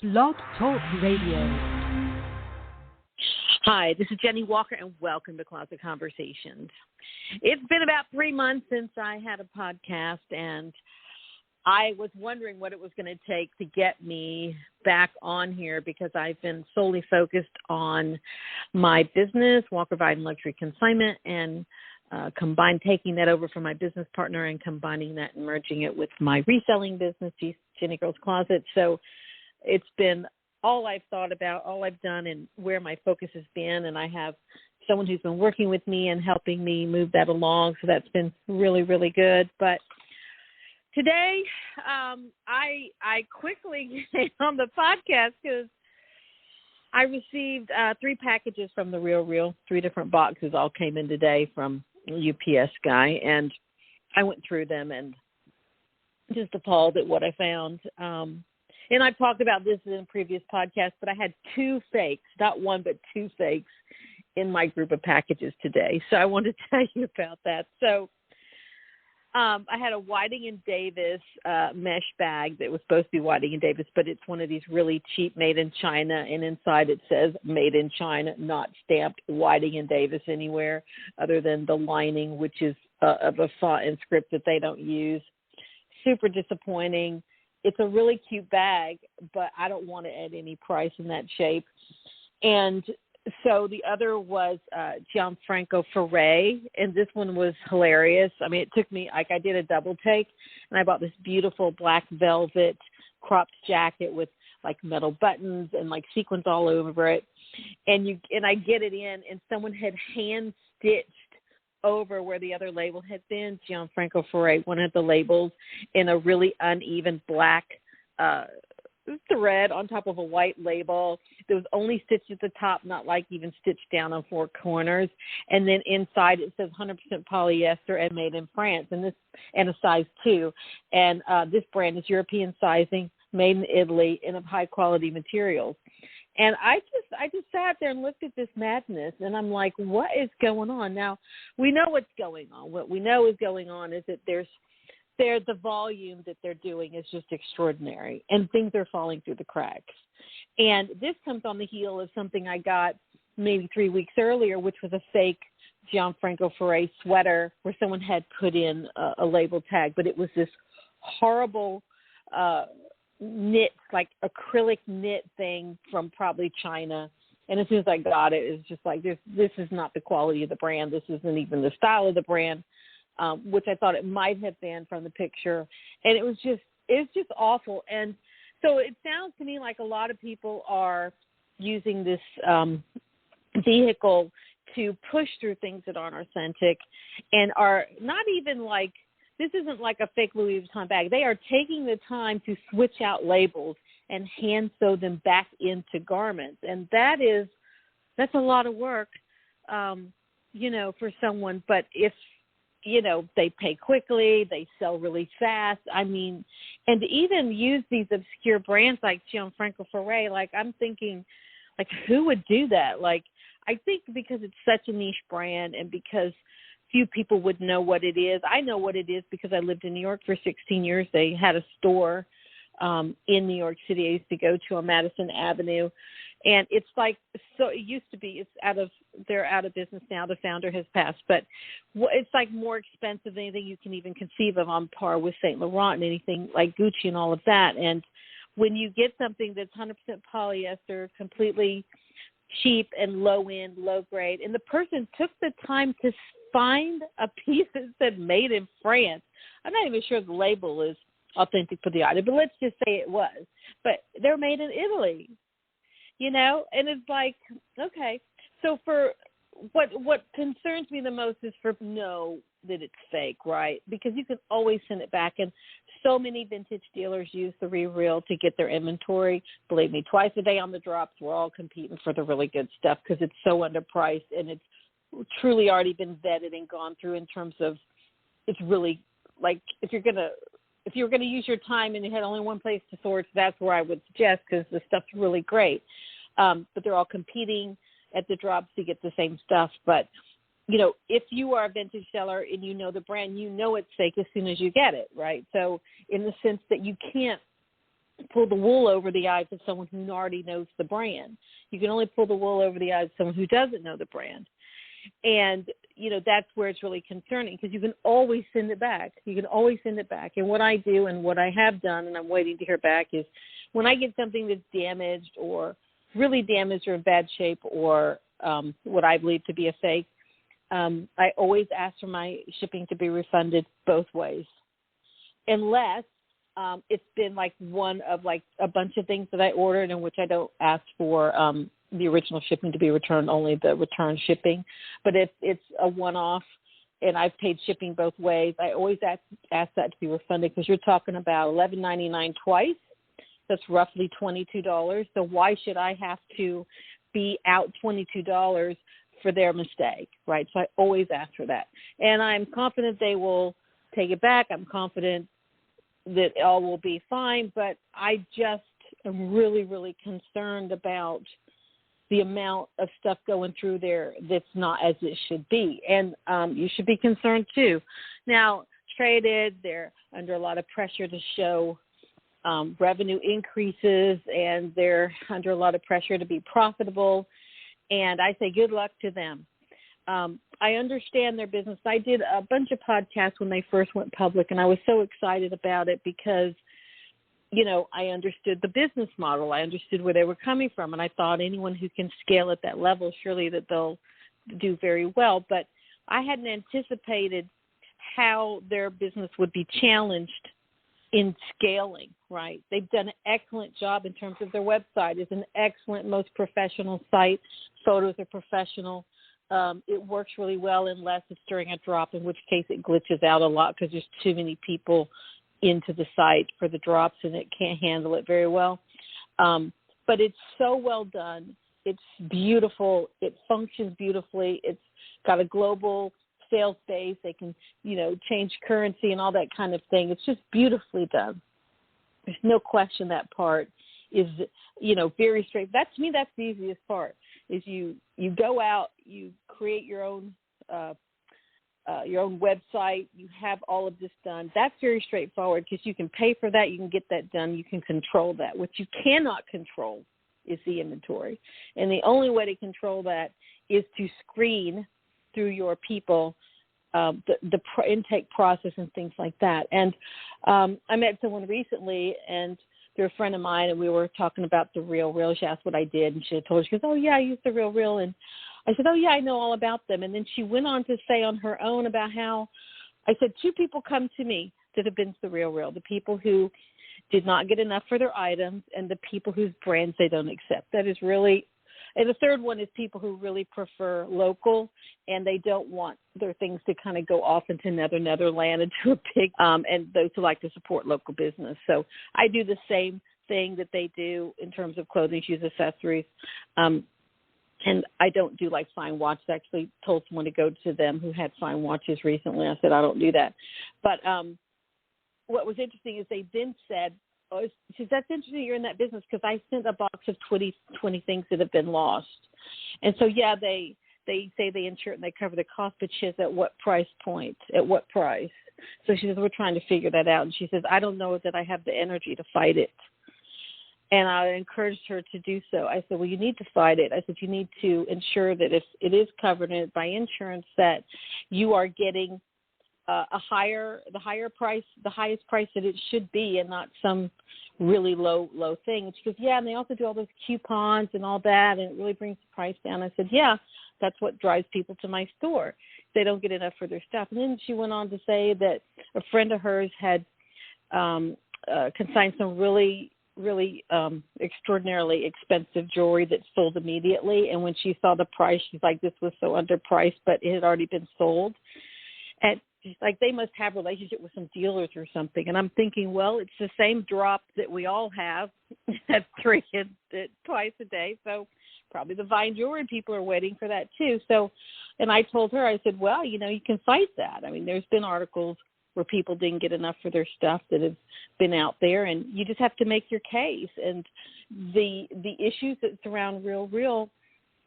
Blog Talk Radio. Hi, this is Jennie Walker, and welcome to Closet Conversations. It's been about 3 months since I had a podcast, and I was wondering what it was going to take to get me back on here because I've been solely focused on my business, Walker Viden Luxury Consignment, and taking that over from my business partner and combining that and merging it with my reselling business, JennieGirl's Closet. So it's been all I've thought about, all I've done, and where my focus has been. And I have someone who's been working with me and helping me move that along. So that's been really, really good. But today, I quickly came on the podcast because I received 3 packages from The Real. 3 different boxes all came in today from UPS guy. And I went through them and just appalled at what I found. And I've talked about this in previous podcasts, but I had 2 fakes, not 1, but 2 fakes in my group of packages today. So I wanted to tell you about that. So I had a Whiting & Davis mesh bag that was supposed to be Whiting & Davis, but it's one of these really cheap made in China, and inside it says made in China, not stamped Whiting & Davis anywhere other than the lining, which is of a font and script that they don't use. Super disappointing. It's a really cute bag, but I don't want to add any price in that shape. And so the other was Gianfranco Ferré, and this one was hilarious. I mean, it took me, I did a double take, and I bought this beautiful black velvet cropped jacket with metal buttons and sequins all over it. And I get it in, and someone had hand stitched over where the other label had been, Gianfranco Ferré, one of the labels, in a really uneven black thread on top of a white label. There was only stitched at the top, not even stitched down on 4 corners. And then inside it says 100% polyester and made in France, and a size 2. And this brand is European sizing, made in Italy, and of high quality materials. And I just sat there and looked at this madness, and I'm like, what is going on? Now, we know what's going on. What we know is going on is that the volume that they're doing is just extraordinary, and things are falling through the cracks. And this comes on the heel of something I got maybe 3 weeks earlier, which was a fake Gianfranco Ferré sweater where someone had put in a label tag, but it was this horrible knit, acrylic knit thing from probably China. And as soon as I got it, it was just this is not the quality of the brand. This isn't even the style of the brand, which I thought it might have been from the picture. And it was just awful. And so it sounds to me like a lot of people are using this vehicle to push through things that aren't authentic and are not even this isn't like a fake Louis Vuitton bag. They are taking the time to switch out labels and hand sew them back into garments. And that's a lot of work, for someone. But if, they pay quickly, they sell really fast. I mean, and to even use these obscure brands like Gianfranco Ferré, I'm thinking, who would do that? I think because it's such a niche brand and because few people would know what it is. I know what it is because I lived in New York for 16 years. They had a store in New York City I used to go to on Madison Avenue. And it's so it used to be, they're out of business now. The founder has passed, but it's more expensive than anything you can even conceive of, on par with Saint Laurent and anything like Gucci and all of that. And when you get something that's 100% polyester, completely cheap and low end, low grade, and the person took the time to find a piece that said made in France. I'm not even sure the label is authentic for the item, but let's just say it was. But they're made in Italy, and it's okay. So for what concerns me the most is for know that it's fake, right? Because you can always send it back. And so many vintage dealers use the Real to get their inventory. Believe me, twice a day on the drops, we're all competing for the really good stuff because it's so underpriced and it's truly already been vetted and gone through in terms of it's really if you're going to use your time and you had only one place to source, that's where I would suggest because the stuff's really great. But they're all competing at the drops to get the same stuff. But, if you are a vintage seller and you know the brand, it's fake as soon as you get it, right? So in the sense that you can't pull the wool over the eyes of someone who already knows the brand. You can only pull the wool over the eyes of someone who doesn't know the brand. And, that's where it's really concerning, because you can always send it back. You can always send it back. And what I do and what I have done, and I'm waiting to hear back, is when I get something that's damaged or really damaged or in bad shape or what I believe to be a fake, I always ask for my shipping to be refunded both ways, unless it's been like one of like a bunch of things that I ordered in which I don't ask for the original shipping to be returned, only the return shipping. But if it's a one-off and I've paid shipping both ways, I always ask that to be refunded, because you're talking about $11.99 twice. That's roughly $22. So why should I have to be out $22 for their mistake, right? So I always ask for that. And I'm confident they will take it back. I'm confident that all will be fine, but I just am really, really concerned about the amount of stuff going through there that's not as it should be. And you should be concerned too. Now, Traded, they're under a lot of pressure to show revenue increases, and they're under a lot of pressure to be profitable. And I say good luck to them. I understand their business. I did a bunch of podcasts when they first went public, and I was so excited about it because, I understood the business model. I understood where they were coming from, and I thought anyone who can scale at that level, surely that they'll do very well. But I hadn't anticipated how their business would be challenged in scaling, right? They've done an excellent job in terms of their website. It's an excellent, most professional site. Photos are professional. It works really well unless it's during a drop, in which case it glitches out a lot because there's too many people into the site for the drops and it can't handle it very well. But it's so well done. It's beautiful. It functions beautifully. It's got a global sales base. They can, change currency and all that kind of thing. It's just beautifully done. There's no question that part is, very straight. To me, that's the easiest part, is you go out, you create your own website, you have all of this done. That's very straightforward because you can pay for that, you can get that done, you can control that. What you cannot control is the inventory. And the only way to control that is to screen through your people the intake process and things like that. And I met someone recently, and they're a friend of mine, and we were talking about the Real. She asked what I did, and she had told her, she goes, oh, yeah, I use the Real. And I said, oh, yeah, I know all about them. And then she went on to say on her own about how, I said, two people come to me that have been to the Real, the people who did not get enough for their items and the people whose brands they don't accept. That is really, and the third one is people who really prefer local and they don't want their things to kind of go off into Netherland, into a big, and those who like to support local business. So I do the same thing that they do in terms of clothing, shoes, accessories. And I don't do like fine watches. I actually told someone to go to them who had fine watches recently. I said, I don't do that. But what was interesting is they then said, oh, she said, that's interesting you're in that business because I sent a box of 20 things that have been lost. And so, yeah, they say they insure it and they cover the cost, but she says, at what price point? At what price? So she says, we're trying to figure that out. And she says, I don't know that I have the energy to fight it. And I encouraged her to do so. I said, well, you need to fight it. I said, you need to ensure that if it is covered by insurance, that you are getting the highest price that it should be, and not some really low thing. And she goes, yeah, and they also do all those coupons and all that, and it really brings the price down. I said, yeah, that's what drives people to my store. They don't get enough for their stuff. And then she went on to say that a friend of hers had consigned some really extraordinarily expensive jewelry that sold immediately. And when she saw the price, she's like, this was so underpriced, but it had already been sold. And she's like, they must have a relationship with some dealers or something. And I'm thinking, well, it's the same drop that we all have at twice a day. So probably the Viden jewelry people are waiting for that too. So, and I told her, I said, well, you can fight that. I mean, there's been articles where people didn't get enough for their stuff that have been out there, and you just have to make your case. And the issues that surround Real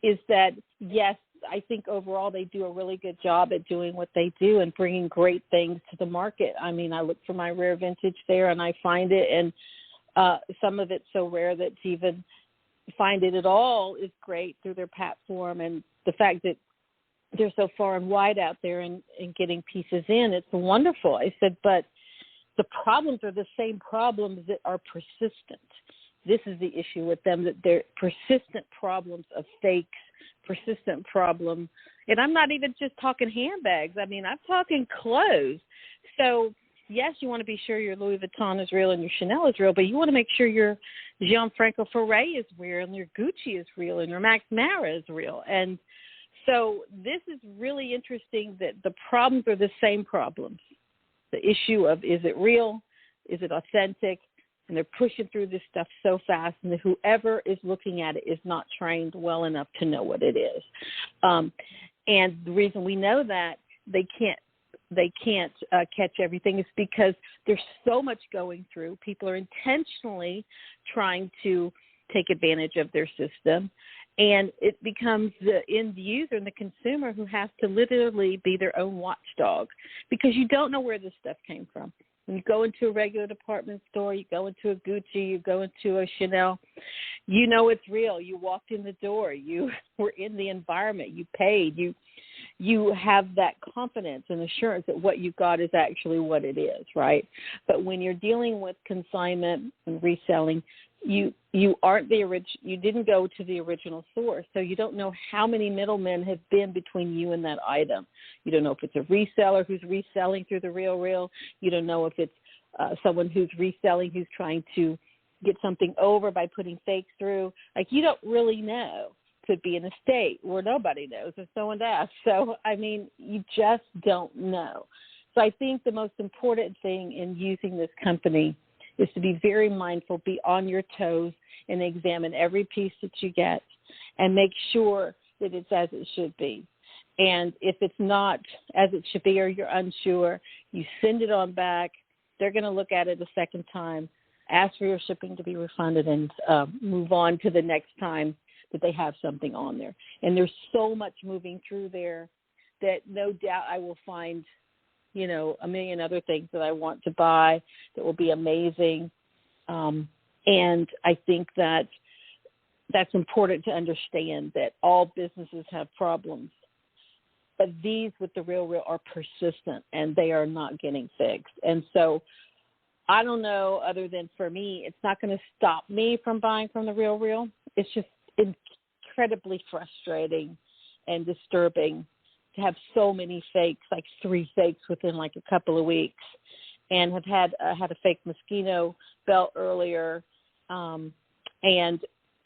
is that, yes, I think overall they do a really good job at doing what they do and bringing great things to the market. I mean, I look for my rare vintage there and I find it, and Some of it's so rare that to even find it at all is great through their platform, and the fact that they're so far and wide out there and getting pieces in, it's wonderful. I said, but the problems are the same problems that are persistent. This is the issue with them, that they're persistent problems of fakes, persistent problem. And I'm not even just talking handbags. I mean, I'm talking clothes. So, yes, you want to be sure your Louis Vuitton is real and your Chanel is real, but you want to make sure your Gianfranco Ferré is real and your Gucci is real and your Max Mara is real. And so this is really interesting that the problems are the same problems. The issue of, is it real? Is it authentic? And they're pushing through this stuff so fast, and whoever is looking at it is not trained well enough to know what it is. And the reason we know that they can't catch everything is because there's so much going through. People are intentionally trying to take advantage of their system, and it becomes the end user and the consumer who has to literally be their own watchdog, because you don't know where this stuff came from. When you go into a regular department store, you go into a Gucci, you go into a Chanel, you know it's real. You walked in the door. You were in the environment. You paid. You have that confidence and assurance that what you got is actually what it is, right? But when you're dealing with consignment and reselling, you aren't the original. You didn't go to the original source, so you don't know how many middlemen have been between you and that item. You don't know if it's a reseller who's reselling through the real. You don't know if it's someone who's reselling who's trying to get something over by putting fakes through. Like, you don't really know. Could be in a state where nobody knows if someone asks. So, I mean, you just don't know. So I think the most important thing in using this company is to be very mindful, be on your toes, and examine every piece that you get and make sure that it's as it should be. And if it's not as it should be or you're unsure, you send it on back. They're going to look at it a second time, ask for your shipping to be refunded, and move on to the next time that they have something on there. And there's so much moving through there that no doubt I will find, you know, a million other things that I want to buy that will be amazing. And I think that that's important to understand, that all businesses have problems. But these with the real are persistent, and they are not getting fixed. And so I don't know, other than for me, it's not going to stop me from buying from the real. It's just incredibly frustrating and disturbing to have so many fakes, like 3 fakes within like a couple of weeks, and have had a fake mosquito belt earlier. And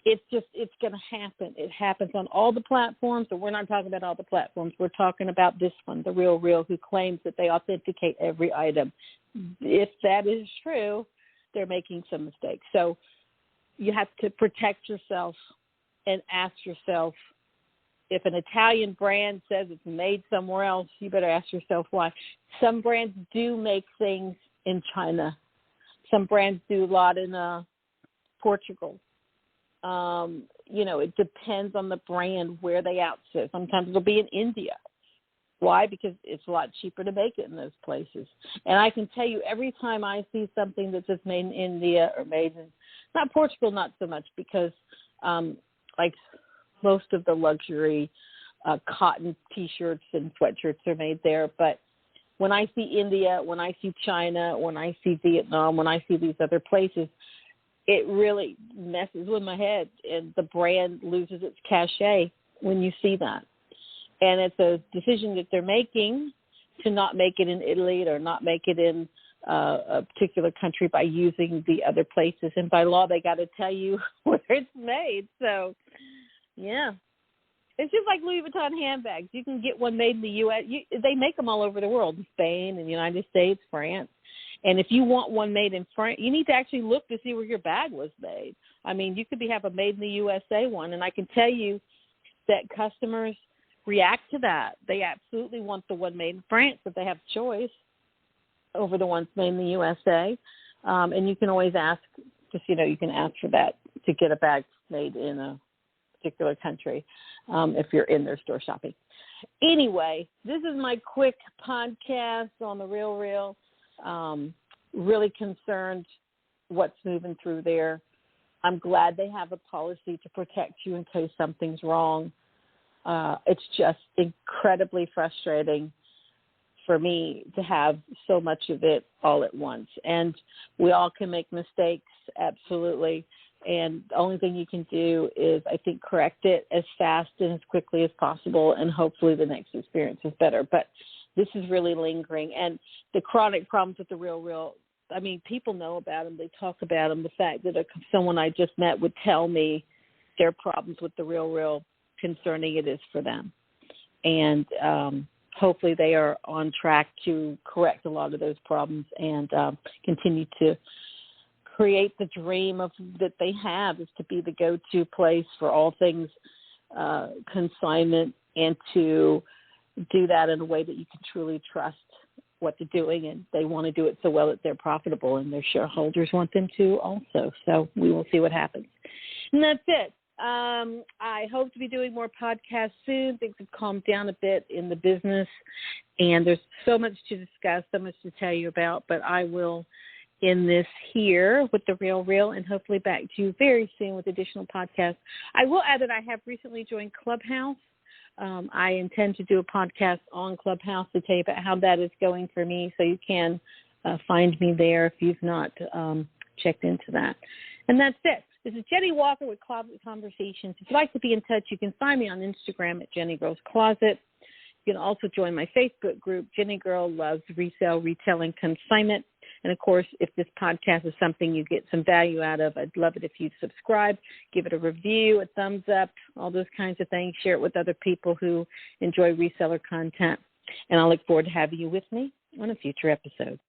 it's going to happen. It happens on all the platforms, and we're not talking about all the platforms. We're talking about this one, the real, who claims that they authenticate every item. If that is true, they're making some mistakes. So you have to protect yourself and ask yourself, if an Italian brand says it's made somewhere else, you better ask yourself why. Some brands do make things in China. Some brands do a lot in Portugal. You know, it depends on the brand where they outfit. Sometimes it'll be in India. Why? Because it's a lot cheaper to make it in those places. And I can tell you, every time I see something that's just made in India or made in, not Portugal, not so much, because like most of the luxury cotton T-shirts and sweatshirts are made there. But when I see India, when I see China, when I see Vietnam, when I see these other places, it really messes with my head, and the brand loses its cachet when you see that. And it's a decision that they're making to not make it in Italy or not make it in a particular country by using the other places. And by law, they got to tell you where it's made. So, yeah. It's just like Louis Vuitton handbags. You can get one made in the U.S. They make them all over the world, in Spain, in the United States, France. And if you want one made in France, you need to actually look to see where your bag was made. I mean, you could have a made in the USA one, and I can tell you that customers react to that. They absolutely want the one made in France if they have choice over the ones made in the USA. And you can always ask, you can ask for that to get a bag made in a particular country if you're in their store shopping. Anyway, this is my quick podcast on the Real. Really concerned what's moving through there. I'm glad they have a policy to protect you in case something's wrong. It's just incredibly frustrating for me to have so much of it all at once. And we all can make mistakes, absolutely. And the only thing you can do is, I think, correct it as fast and as quickly as possible, and hopefully the next experience is better. But this is really lingering. And the chronic problems with the Real, I mean, people know about them. They talk about them. The fact that someone I just met would tell me their problems with the Real, concerning it is for them. And hopefully they are on track to correct a lot of those problems and continue to create the dream that they have, is to be the go-to place for all things consignment, and to do that in a way that you can truly trust what they're doing, and they want to do it so well that they're profitable, and their shareholders want them to also. So we will see what happens. And that's it. I hope to be doing more podcasts soon. Things have calmed down a bit in the business, and there's so much to discuss, so much to tell you about, but I will end this here with the Real, and hopefully back to you very soon with additional podcasts. I will add that I have recently joined Clubhouse. I intend to do a podcast on Clubhouse to tell you about how that is going for me, so you can find me there if you've not checked into that. And that's it. This is Jennie Walker with Closet Conversations. If you'd like to be in touch, you can find me on Instagram at JennieGirl's Closet. You can also join my Facebook group, JennieGirl Loves Resale, Retailing, Consignment. And, of course, if this podcast is something you get some value out of, I'd love it if you'd subscribe, give it a review, a thumbs up, all those kinds of things. Share it with other people who enjoy reseller content. And I look forward to having you with me on a future episode.